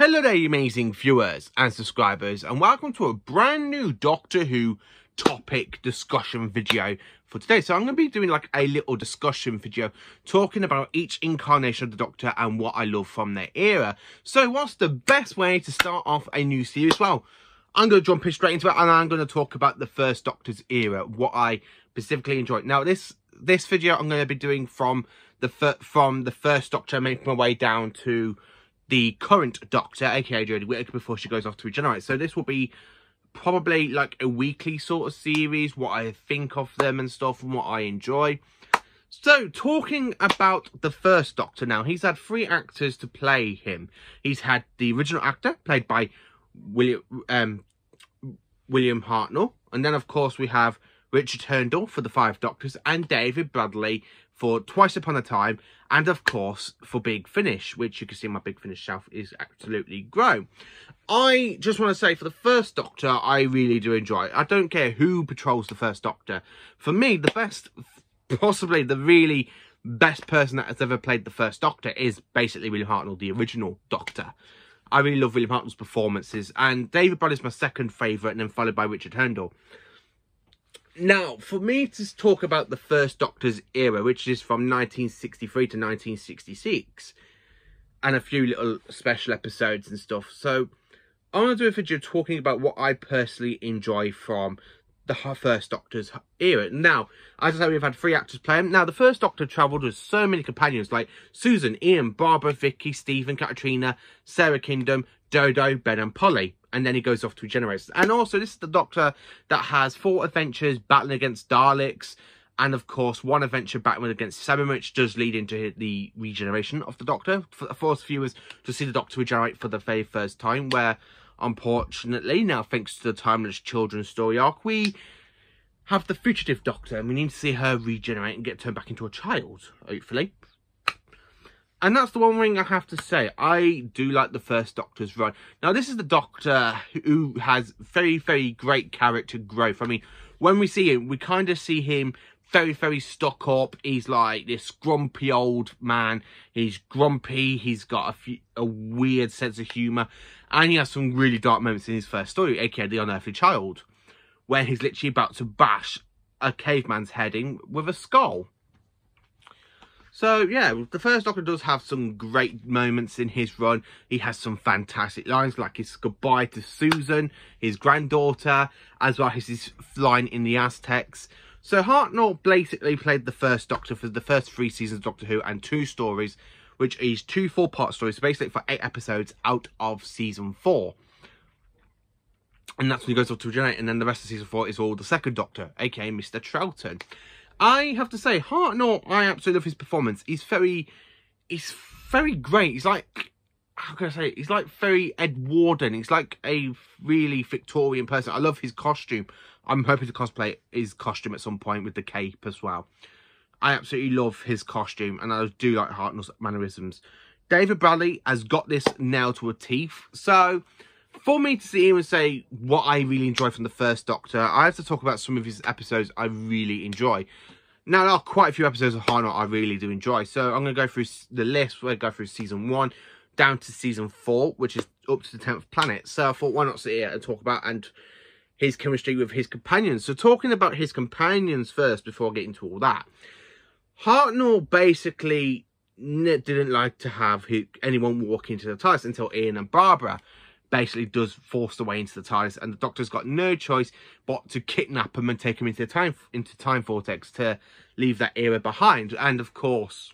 Hello there, you amazing viewers and subscribers, and welcome to a brand new Doctor Who topic discussion video for today. So I'm going to be doing like a little discussion video talking about each incarnation of the Doctor and what I love from their era. So what's the best way to start off a new series? Well, I'm going to jump in straight into it, and I'm going to talk about the first Doctor's era, what I specifically enjoyed. Now this video I'm going to be doing from the first Doctor, making my way down to the current Doctor, aka Jodie Whittaker, before she goes off to regenerate. So this will be probably like a weekly sort of series, what I think of them and stuff, and what I enjoy. So, talking about the first Doctor now, he's had 3 actors to play him. He's had the original actor, played by William Hartnell, and then of course we have Richard Hurndall for the 5 Doctors, and David Bradley for Twice Upon a Time, and of course for Big Finish, which you can see my Big Finish shelf is absolutely grown. I just want to say, for the first Doctor, I really do enjoy it. I don't care who patrols the first Doctor. For me, the best, possibly the really best person that has ever played the first Doctor is basically William Hartnell, the original Doctor. I really love William Hartnell's performances, and David Bradley is my second favourite, and then followed by Richard Hurndall. Now, for me to talk about the first Doctor's era, which is from 1963 to 1966, and a few little special episodes and stuff. So, I'm going to do a video talking about what I personally enjoy from the first Doctor's era. Now, as I say, we've had 3 actors play him. Now, the first Doctor travelled with so many companions like Susan, Ian, Barbara, Vicky, Stephen, Katrina, Sarah Kingdom, Dodo, Ben and Polly. And then he goes off to regenerate. And also, this is the Doctor that has 4 adventures battling against Daleks. And of course, 1 adventure battling against Seven, which does lead into the regeneration of the Doctor. For us viewers to see the Doctor regenerate for the very first time. Where, unfortunately, now thanks to the Timeless Children's story arc, we have the fugitive Doctor. And we need to see her regenerate and get turned back into a child, hopefully. And that's the one thing I have to say. I do like the first Doctor's run. Now, this is the Doctor who has very, very great character growth. I mean, when we see him, we kind of see him very, very stuck up. He's like this grumpy old man. He's grumpy. He's got a weird sense of humour. And he has some really dark moments in his first story, aka The Unearthly Child, where he's literally about to bash a caveman's head in with a skull. So, yeah, the first Doctor does have some great moments in his run. He has some fantastic lines, like his goodbye to Susan, his granddaughter, as well as his line in the Aztecs. So, Hartnell basically played the first Doctor for the first 3 seasons of Doctor Who and 2 stories, which is 2 4-part stories, so basically for 8 episodes out of season 4. And that's when he goes off to regenerate, and then the rest of season 4 is all the second Doctor, aka Mr. Troughton. I have to say, Hartnell, I absolutely love his performance. He's very great. He's like, how can I say it? He's like very Ed Warden. He's like a really Victorian person. I love his costume. I'm hoping to cosplay his costume at some point with the cape as well. I absolutely love his costume, and I do like Hartnell's mannerisms. David Bradley has got this nailed to a teeth. So, for me to see him and say what I really enjoy from the first Doctor, I have to talk about some of his episodes I really enjoy. Now, there are quite a few episodes of Hartnell I really do enjoy. So, I'm going to go through the list. We're going to go through season 1 down to season 4, which is up to the 10th planet. So, I thought, why not sit here and talk about his chemistry with his companions. So, talking about his companions first before getting to all that. Hartnell basically didn't like to have anyone walk into the TARDIS until Ian and Barbara basically does force the way into the TARDIS, and the Doctor's got no choice but to kidnap him and take him into time vortex to leave that era behind. And of course,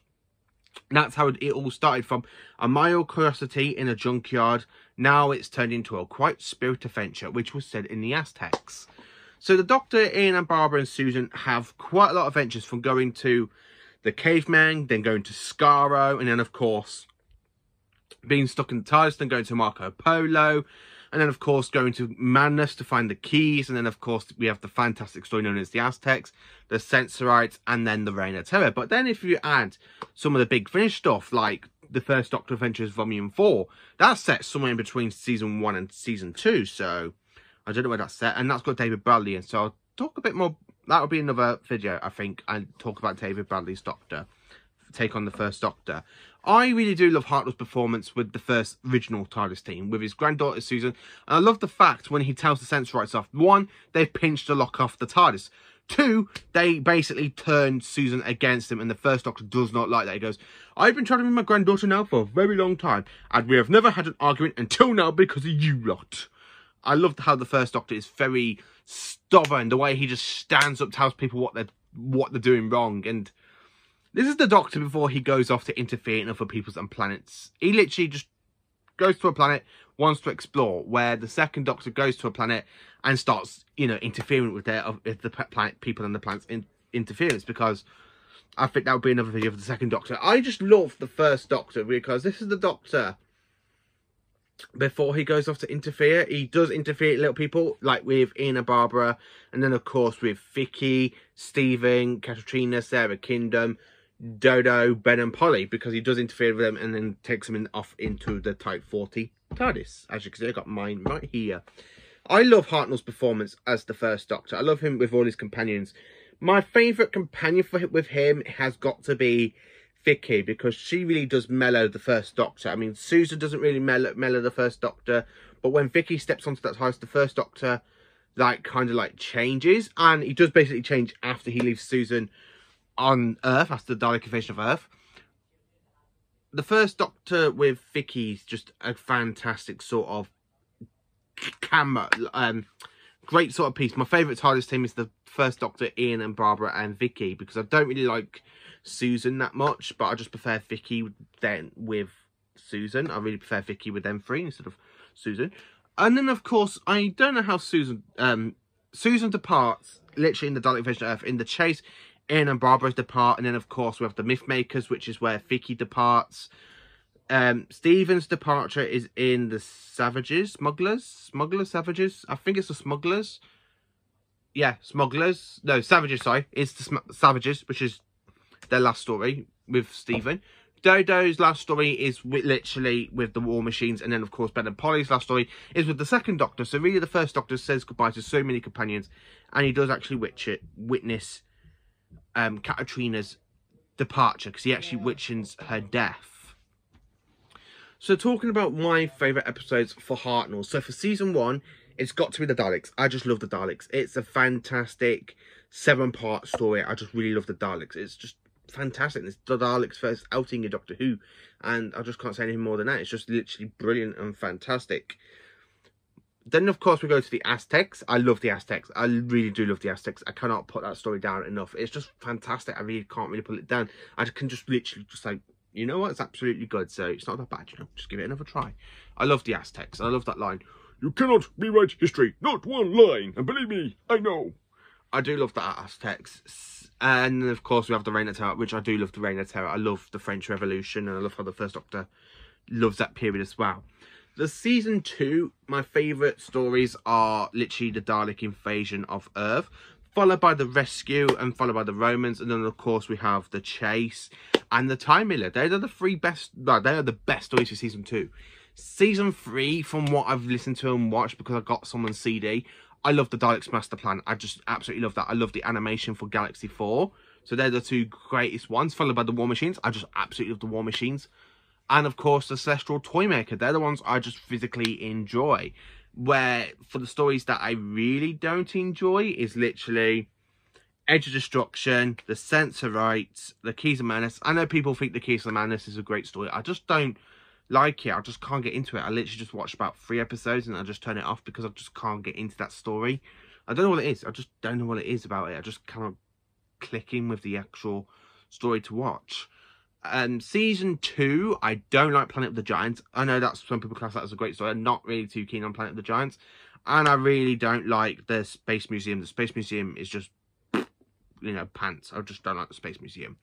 that's how it all started, from a mild curiosity in a junkyard. Now it's turned into a quite spirit adventure, which was said in the Aztecs. So the Doctor, Ian and Barbara and Susan have quite a lot of adventures, from going to the caveman, then going to Skaro, and then of course being stuck in the TARDIS, then going to Marco Polo, and then of course going to Madness to find the keys, and then of course we have the fantastic story known as the Aztecs, the Sensorites, and then the Reign of Terror. But then if you add some of the Big Finish stuff, like the first Doctor Adventures Volume 4, that's set somewhere in between season 1 and season 2, so I don't know where that's set, and that's got David Bradley in, so I'll talk a bit more. That'll be another video, I think, and talk about David Bradley's Doctor, take on the first Doctor. I really do love Hartnell's performance with the first original TARDIS team, with his granddaughter Susan. And I love the fact when he tells the Sensorites off. 1, they've pinched the lock off the TARDIS. 2, they basically turned Susan against him, and the First Doctor does not like that. He goes, I've been trying to be my granddaughter now for a very long time, and we have never had an argument until now because of you lot. I love how the First Doctor is very stubborn, the way he just stands up, tells people what they're doing wrong. And this is the Doctor before he goes off to interfere in other people's and planets. He literally just goes to a planet, wants to explore, where the second Doctor goes to a planet and starts, interfering with the planet, people and the planet's interference, because I think that would be another video for the second Doctor. I just love the First Doctor because this is the Doctor before he goes off to interfere. He does interfere with little people, like with Ian and Barbara, and then of course with Vicky, Stephen, Katrina, Sarah Kingdom, Dodo, Ben and Polly, because he does interfere with them and then takes them off into the Type 40 TARDIS. As you can see, I got mine right here. I love Hartnell's performance as the First Doctor. I love him with all his companions. My favourite companion with him has got to be Vicky, because she really does mellow the First Doctor. I mean, Susan doesn't really mellow the First Doctor, but when Vicky steps onto that house, the First Doctor kind of changes, and he does basically change after he leaves Susan on Earth, after the Dalek invasion of Earth. The First Doctor with Vicky's just a fantastic sort of camera, great sort of piece. My favourite TARDIS team is the First Doctor, Ian and Barbara and Vicky, because I don't really like Susan that much, but I just prefer Vicky then with Susan. I really prefer Vicky with them three instead of Susan. And then of course, I don't know how Susan departs literally in the Dalek invasion of Earth. In the chase, Ian and Barbara depart, and then of course we have the Myth Makers, which is where Vicky departs. Stephen's departure is in the Savages, Savages. I think it's the Smugglers. Yeah, Smugglers. No, Savages. Sorry, it's the Savages, which is their last story with Stephen. Dodo's last story is literally with the War Machines, and then of course Ben and Polly's last story is with the second Doctor. So really, the First Doctor says goodbye to so many companions, and he does actually witness Katrina's departure, because he actually witnesses her death. So talking about my favourite episodes for Hartnell. So for season 1, it's got to be the Daleks. I just love the Daleks. It's a fantastic 7-part story. I just really love the Daleks. It's just fantastic. It's the Daleks' first outing in Doctor Who, and I just can't say anything more than that. It's just literally brilliant and fantastic. Then, of course, we go to the Aztecs. I love the Aztecs. I really do love the Aztecs. I cannot put that story down enough. It's just fantastic. I really can't really put it down. I can just literally just like, you know what? It's absolutely good. So it's not that bad, you know. Just give it another try. I love the Aztecs. I love that line. You cannot rewrite history. Not one line. And believe me, I know. I do love the Aztecs. And then, of course, we have the Reign of Terror, which I do love the Reign of Terror. I love the French Revolution, and I love how the First Doctor loves that period as well. The season 2, my favourite stories are literally the Dalek invasion of Earth, followed by the rescue, and followed by the Romans, and then of course we have the chase and the Time Miller. They are the three best. No, they are the best stories for season 2. Season 3, from what I've listened to and watched because I got someone's CD, I love the Daleks Master Plan. I just absolutely love that. I love the animation for Galaxy 4. So they're the 2 greatest ones, followed by the War Machines. I just absolutely love the War Machines. And, of course, the Celestial Toymaker. They're the ones I just physically enjoy. Where, for the stories that I really don't enjoy, is literally Edge of Destruction, The Sensorites, The Keys of Madness. I know people think The Keys of Madness is a great story. I just don't like it. I just can't get into it. I literally just watched about 3 episodes and I just turn it off because I just can't get into that story. I don't know what it is. I just don't know what it is about it. I just cannot click in with the actual story to watch. Season 2, I don't like Planet of the Giants. I know that some people class that as a great story. I'm not really too keen on Planet of the Giants. And I really don't like the Space Museum. The Space Museum is just, you know, pants. I just don't like the Space Museum.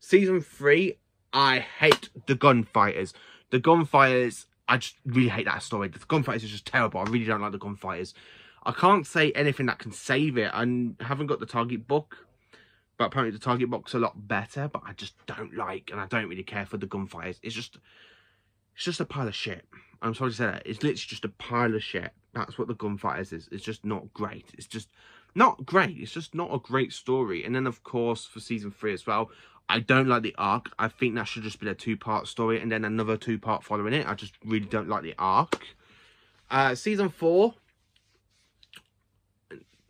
Season 3, I hate the Gunfighters. The Gunfighters, I just really hate that story. The Gunfighters is just terrible. I really don't like the Gunfighters. I can't say anything that can save it. I haven't got the Target book. But apparently the Target book's a lot better, but I just don't like, and I don't really care for the Gunfighters. It's just a pile of shit. I'm sorry to say that. It's literally just a pile of shit. That's what the Gunfighters is. It's just not great. It's just not great. It's just not a great story. And then, of course, for season 3 as well, I don't like the arc. I think that should just be a 2-part story and then another 2-part following it. I just really don't like the arc. Season 4.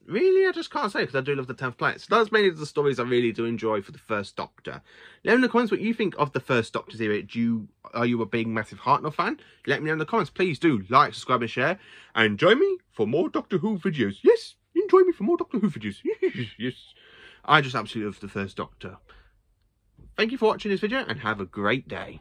Really, I just can't say because I do love the 10th Planet. So that's mainly the stories I really do enjoy for the First Doctor. Let me know in the comments what you think of the First Doctor series. Are you a big, massive Hartnell fan? Let me know in the comments. Please do like, subscribe and share. And join me for more Doctor Who videos. Yes, join me for more Doctor Who videos. Yes. I just absolutely love the First Doctor. Thank you for watching this video and have a great day.